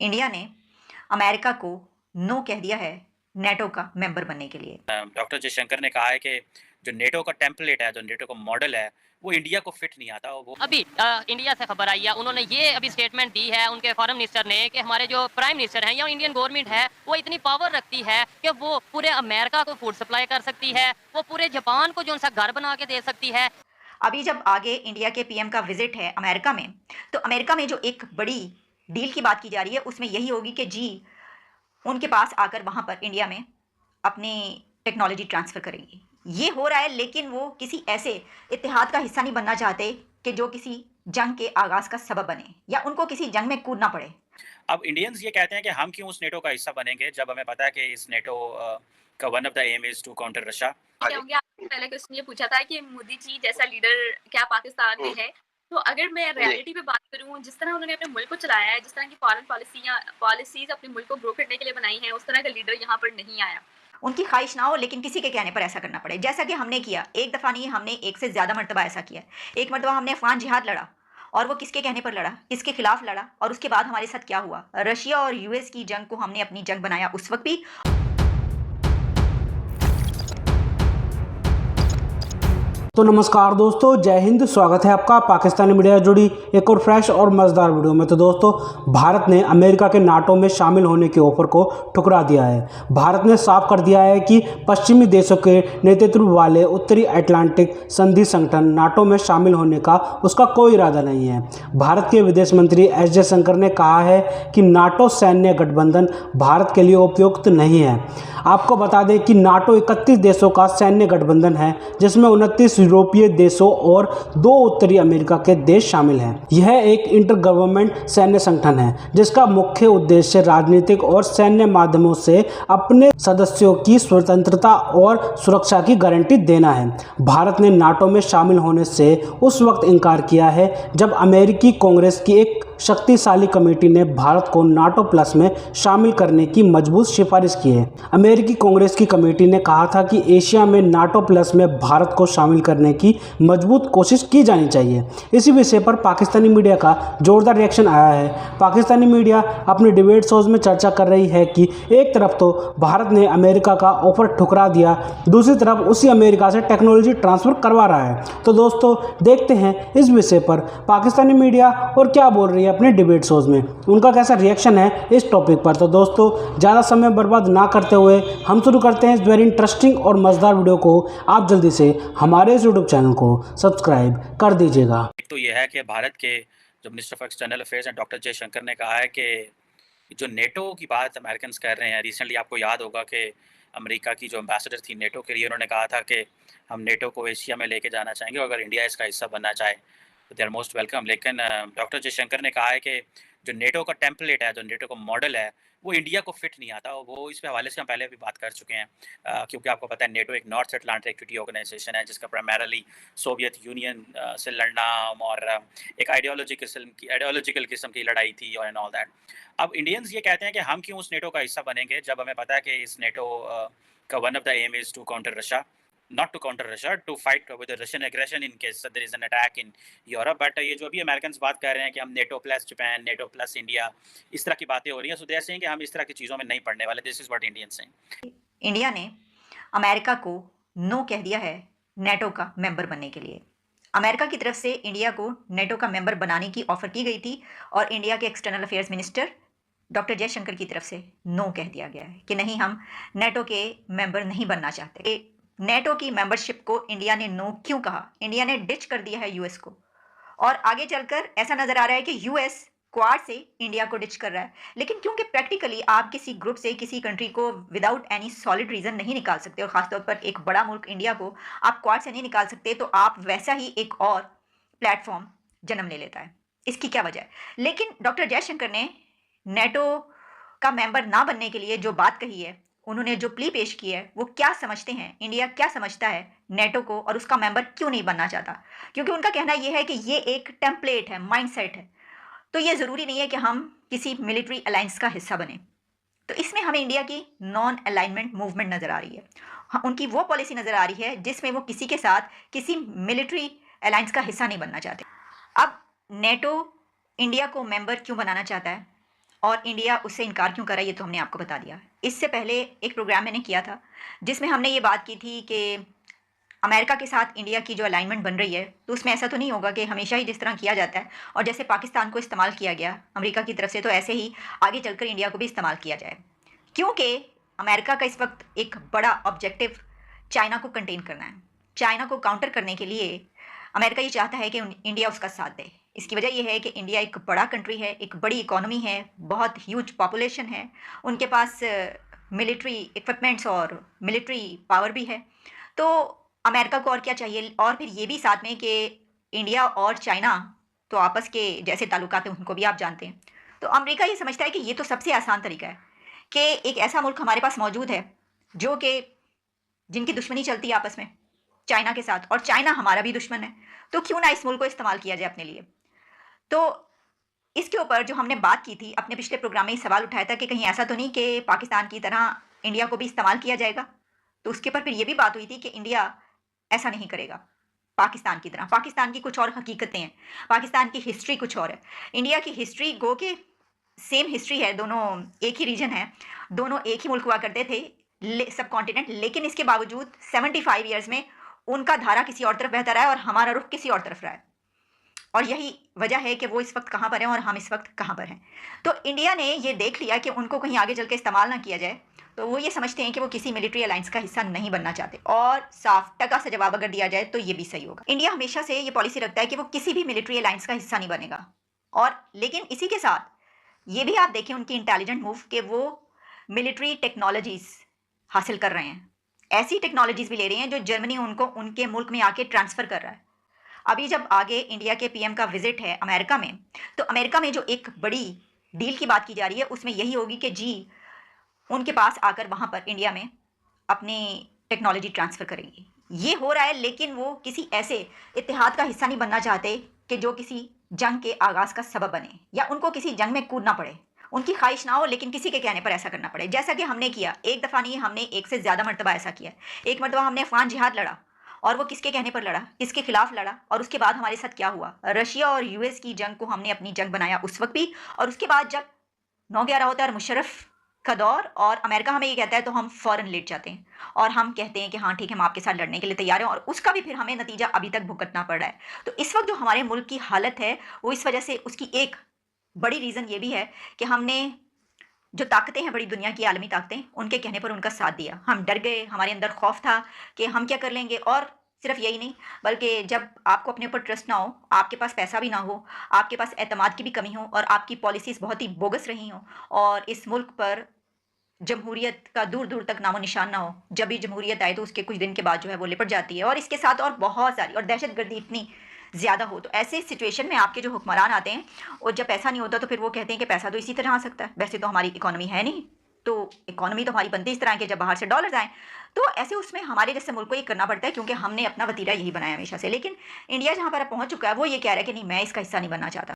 India ने America को no कह दिया है नेटो का मेंबर बनने के लिए। डॉक्टर जयशंकर ने कहा है कि जो नेटो का टेम्पलेट है, जो नेटो का मॉडल है, वो इंडिया को फिट नहीं आता। वो अभी इंडिया से खबर आई है, उन्होंने ये अभी स्टेटमेंट दी है उनके फॉरेन मिनिस्टर ने कि हमारे जो प्राइम मिनिस्टर हैं या इंडियन गवर्नमेंट है वो इतनी पावर रखती है कि वो पूरे अमेरिका को फूड सप्लाई कर सकती है, वो पूरे जापान को जो सा घर बना के दे सकती है। अभी जब आगे इंडिया के पीएम का विजिट है अमेरिका में, तो अमेरिका में जो एक बड़ी डील की बात की जा रही है उसमें यही होगी कि जी उनके पास आकर वहां पर इंडिया में अपनी टेक्नोलॉजी ट्रांसफ़र करेंगी। ये हो रहा है, लेकिन वो किसी ऐसे इत्तेहाद का हिस्सा नहीं बनना चाहते कि जो किसी जंग के आगाज़ का सबब बने या उनको किसी जंग में कूदना पड़े। अब इंडियंस ये कहते हैं कि हम क्यों उस नेटो का हिस्सा बनेंगे, जब हमें पता है कि इस नेटो का one of the aim is to counter Russia. क्या होंगे? आपने पहले क्वेश्चन ये पूछा था कि मोदी जी जैसा लीडर क्या पाकिस्तान में है? तो अगर मैं रियलिटी पे बात करूँ, जिस तरह उन्होंने अपने मुल्क को चलाया है, जिस तरह की फॉरेन पॉलिसीज़ अपने मुल्क को ग्रो करने के लिए बनाई हैं, उस तरह का लीडर यहाँ पर नहीं आया। उनकी ख्वाहिश ना हो, लेकिन किसी के कहने पर ऐसा करना पड़े, जैसा कि हमने किया। एक दफ़ा नहीं, हमने एक से ज़्यादा मरतबा ऐसा किया। एक मरतबा हमने अफ़गान जिहाद लड़ा, और वो किसके कहने पर लड़ा, किसके खिलाफ लड़ा, और उसके बाद हमारे साथ क्या हुआ। रशिया और यूएस की जंग को हमने अपनी जंग बनाया उस वक्त भी। तो नमस्कार दोस्तों, जय हिंद। स्वागत है आपका पाकिस्तानी मीडिया जुड़ी एक और फ्रेश और मज़ेदार वीडियो में। तो दोस्तों, भारत ने अमेरिका के नाटो में शामिल होने के ऑफर को ठुकरा दिया है। भारत ने साफ कर दिया है कि पश्चिमी देशों के नेतृत्व वाले उत्तरी अटलांटिक संधि संगठन नाटो में शामिल होने का उसका कोई इरादा नहीं है। भारत के विदेश मंत्री एस जयशंकर ने कहा है कि नाटो सैन्य गठबंधन भारत के लिए उपयुक्त नहीं है। आपको बता दें कि नाटो 31 देशों का सैन्य गठबंधन है, जिसमें 29 यूरोपीय देशों और 2 उत्तरी अमेरिका के देश शामिल हैं। यह एक इंटर गवर्नमेंट सैन्य संगठन है, जिसका मुख्य उद्देश्य राजनीतिक और सैन्य माध्यमों से अपने सदस्यों की स्वतंत्रता और सुरक्षा की गारंटी देना है। भारत ने नाटो में शामिल होने से उस वक्त इनकार किया है जब अमेरिकी कांग्रेस की एक शक्तिशाली कमेटी ने भारत को नाटो प्लस में शामिल करने की मजबूत सिफारिश की है। अमेरिकी कांग्रेस की कमेटी ने कहा था कि एशिया में नाटो प्लस में भारत को शामिल करने की मजबूत कोशिश की जानी चाहिए। इसी विषय पर पाकिस्तानी मीडिया का जोरदार रिएक्शन आया है। पाकिस्तानी मीडिया अपने डिबेट शोज में चर्चा कर रही है कि एक तरफ तो भारत ने अमेरिका का ऑफर ठुकरा दिया, दूसरी तरफ उसी अमेरिका से टेक्नोलॉजी ट्रांसफर करवा रहा है। तो दोस्तों, देखते हैं इस विषय पर पाकिस्तानी मीडिया और क्या बोल रही है अपने डिबेट शोज में, उनका कैसा रिएक्शन है इस टॉपिक पर। तो दोस्तों, ज़्यादा समय बर्बाद ना करते हुए हम शुरू करते हैं इस वेरी इंटरेस्टिंग और मज़ेदार वीडियो को। आप जल्दी से हमारे इस यूट्यूब चैनल को सब्सक्राइब कर दीजिएगा। एक तो यह है कि भारत के जो मिनिस्टर ऑफ एक्सटर्नल अफेयर्स हैं डॉक्टर जयशंकर ने कहा है कि जो नेटो की बात अमेरिकन कर रहे हैं, रिसेंटली आपको याद होगा कि अमेरिका की जो एम्बेसडर थी नेटो के लिए, उन्होंने कहा था कि हम नेटो को एशिया में लेके जाना चाहेंगे, अगर इंडिया इसका हिस्सा बनना चाहे तो दे आर मोस्ट वेलकम। लेकिन डॉक्टर जयशंकर ने कहा है कि जो नेटो का टेम्पलेट है, जो नेटो का मॉडल है, वो इंडिया को फिट नहीं आता। वो इस पे हवाले से हम पहले भी बात कर चुके हैं, क्योंकि आपको पता है नेटो एक नॉर्थ अटलांटिक ट्रीटी ऑर्गेनाइजेशन है, जिसका प्राइमरली सोवियत यूनियन से लड़ना और एक आइडियोलॉजिकल किस्म की लड़ाई थी और एंड ऑल दैट। अब इंडियंस ये कहते हैं कि हम क्यों उस नेटो का हिस्सा बनेंगे, जब हमें पता है कि इस नेटो का one of the aim is to counter Russia, not to counter Russia, to fight with the Russian aggression in case there is an attack in Europe। But ये जो अभी अमेरिकन बात कर रहे हैं कि हम NATO plus Japan, NATO plus India, इस तरह की बातें हो रही हैं, सो दे आर सेइंग कि हम इस तरह की चीज़ों में नहीं पड़ने वाले। This is what Indians saying. India ने अमेरिका को नो कह दिया है नेटो का मेंबर बनने के लिए। अमेरिका की तरफ से इंडिया को नेटो का मेंबर बनाने की ऑफ़र की गई थी, और इंडिया के external affairs minister doctor Jaishankar की तरफ से नो कह दिया गया है कि नहीं, हम नेटो के मेंबर नहीं बनना चाहते। नेटो की मेंबरशिप को इंडिया ने नो क्यों कहा? इंडिया ने डिच कर दिया है यूएस को, और आगे चलकर ऐसा नज़र आ रहा है कि यूएस क्वाड से इंडिया को डिच कर रहा है। लेकिन क्योंकि प्रैक्टिकली आप किसी ग्रुप से किसी कंट्री को विदाउट एनी सॉलिड रीज़न नहीं निकाल सकते, और ख़ासतौर पर एक बड़ा मुल्क इंडिया को आप क्वाड से नहीं निकाल सकते, तो आप वैसा ही एक और प्लेटफॉर्म जन्म ले लेता है। इसकी क्या वजह है? लेकिन डॉक्टर जयशंकर ने नेटो का मेंबर ना बनने के लिए जो बात कही है, उन्होंने जो प्ली पेश की है, वो क्या समझते हैं, इंडिया क्या समझता है नेटो को, और उसका मेंबर क्यों नहीं बनना चाहता? क्योंकि उनका कहना ये है कि ये एक टेम्पलेट है, माइंडसेट है, तो ये ज़रूरी नहीं है कि हम किसी मिलिट्री अलायंस का हिस्सा बने। तो इसमें हमें इंडिया की नॉन अलाइनमेंट मूवमेंट नज़र आ रही है। उनकी वो पॉलिसी नज़र आ रही है जिसमें वो किसी के साथ किसी मिलिट्री अलायंस का हिस्सा नहीं बनना चाहते। अब नेटो इंडिया को मेंबर क्यों बनाना चाहता है? और इंडिया उससे इनकार क्यों कर रहा है ये तो हमने आपको बता दिया। इससे पहले एक प्रोग्राम मैंने किया था जिसमें हमने ये बात की थी कि अमेरिका के साथ इंडिया की जो अलाइनमेंट बन रही है तो उसमें ऐसा तो नहीं होगा कि हमेशा ही जिस तरह किया जाता है और जैसे पाकिस्तान को इस्तेमाल किया गया अमेरिका की तरफ से, तो ऐसे ही आगे चलकर इंडिया को भी इस्तेमाल किया जाए। क्योंकि अमेरिका का इस वक्त एक बड़ा ऑब्जेक्टिव चाइना को कंटेन करना है। चाइना को काउंटर करने के लिए अमेरिका ये चाहता है कि इंडिया उसका साथ दे। इसकी वजह यह है कि इंडिया एक बड़ा कंट्री है, एक बड़ी इकोनॉमी है, बहुत ह्यूज पॉपुलेशन है, उनके पास मिलिट्री इक्विपमेंट्स और मिलिट्री पावर भी है। तो अमेरिका को और क्या चाहिए, और फिर ये भी साथ में कि इंडिया और चाइना तो आपस के जैसे ताल्लुकात हैं उनको भी आप जानते हैं। तो अमेरिका ये समझता है कि ये तो सबसे आसान तरीका है कि एक ऐसा मुल्क हमारे पास मौजूद है जो कि जिनकी दुश्मनी चलती है आपस में चाइना के साथ, और चाइना हमारा भी दुश्मन है, तो क्यों ना इस मुल्क को इस्तेमाल किया जाए अपने लिए। तो इसके ऊपर जो हमने बात की थी, अपने पिछले प्रोग्राम में सवाल उठाया था कि कहीं ऐसा तो नहीं कि पाकिस्तान की तरह इंडिया को भी इस्तेमाल किया जाएगा। तो उसके ऊपर फिर ये भी बात हुई थी कि इंडिया ऐसा नहीं करेगा पाकिस्तान की तरह। पाकिस्तान की कुछ और हकीकतें हैं, पाकिस्तान की हिस्ट्री कुछ और है, इंडिया की हिस्ट्री गो के सेम हिस्ट्री है, दोनों एक ही रीजन है, दोनों एक ही मुल्क हुआ करते थे सब कॉन्टिनेंट, लेकिन इसके बावजूद 75 ईयर्स में उनका धारा किसी और तरफ बहता रहा है और हमारा रुख किसी और तरफ रहा है। और यही वजह है कि वो इस वक्त कहाँ पर हैं और हम इस वक्त कहाँ पर हैं। तो इंडिया ने ये देख लिया कि उनको कहीं आगे चल के इस्तेमाल ना किया जाए, तो वो ये समझते हैं कि वो किसी मिलिट्री अलायंस का हिस्सा नहीं बनना चाहते। और साफ टका से जवाब अगर दिया जाए तो ये भी सही होगा। इंडिया हमेशा से ये पॉलिसी रखता है कि वो किसी भी मिलिट्री अलायंस का हिस्सा नहीं बनेगा। और लेकिन इसी के साथ ये भी आप देखें उनकी इंटेलिजेंट मूव कि वो मिलिट्री टेक्नोलॉजीज़ हासिल कर रहे हैं, ऐसी टेक्नोलॉजीज़ भी ले रहे हैं जो जर्मनी उनको उनके मुल्क में आके ट्रांसफ़र कर रहा है। अभी जब आगे इंडिया के पीएम का विजिट है अमेरिका में, तो अमेरिका में जो एक बड़ी डील की बात की जा रही है उसमें यही होगी कि जी उनके पास आकर वहाँ पर इंडिया में अपनी टेक्नोलॉजी ट्रांसफ़र करेंगी। ये हो रहा है, लेकिन वो किसी ऐसे इत्तेहाद का हिस्सा नहीं बनना चाहते कि जो किसी जंग के आगाज़ का सबब बने या उनको किसी जंग में कूदना पड़े। उनकी ख्वाहिश ना हो लेकिन किसी के कहने पर ऐसा करना पड़े, जैसा कि हमने किया। एक दफ़ा नहीं, हमने एक से ज़्यादा मरतबा ऐसा किया। एक मरतबा हमने अफ़गान जिहाद लड़ा, और वो किसके कहने पर लड़ा, किसके खिलाफ लड़ा, और उसके बाद हमारे साथ क्या हुआ। रशिया और यूएस की जंग को हमने अपनी जंग बनाया उस वक्त भी, और उसके बाद जब 9/11 होता है और मुशर्रफ का दौर और अमेरिका हमें ये कहता है तो हम फ़ौरन लेट जाते हैं और हम कहते हैं कि हाँ ठीक है हम आपके साथ लड़ने के लिए तैयार हैं, और उसका भी फिर हमें नतीजा अभी तक भुगतना पड़ रहा है। तो इस वक्त जो हमारे मुल्क की हालत है वो इस वजह से, उसकी एक बड़ी रीज़न ये भी है कि हमने जो ताकतें हैं, बड़ी दुनिया की आलमी ताकतें, उनके कहने पर उनका साथ दिया। हम डर गए, हमारे अंदर खौफ था कि हम क्या कर लेंगे। और सिर्फ यही नहीं, बल्कि जब आपको अपने ऊपर ट्रस्ट ना हो, आपके पास पैसा भी ना हो, आपके पास एतमाद की भी कमी हो, और आपकी पॉलिसीज़ बहुत ही बोगस रही हों, और इस मुल्क पर जमहूरियत का दूर दूर तक नामो निशान ना हो। जब भी जमहूरियत आए तो उसके कुछ दिन के बाद जो है वो लिपट जाती है, और इसके साथ और बहुत सारी, और दहशतगर्दी इतनी ज़्यादा हो। तो ऐसे सिचुएशन में आपके जो हुक्मरान आते हैं, और जब पैसा नहीं होता तो फिर वो कहते हैं कि पैसा तो इसी तरह आ सकता है, वैसे तो हमारी इकोनॉमी है नहीं, तो इकोनॉमी तो हमारी बनती इस तरह है कि जब बाहर से डॉलर्स आएँ। तो ऐसे उसमें हमारे जैसे मुल्क को ये करना पड़ता है, क्योंकि हमने अपना वतीरा यही बनाया हमेशा से। लेकिन इंडिया जहाँ पर पहुँच चुका है वो ये कह रहा है कि नहीं, मैं इसका हिस्सा नहीं बनना चाहता।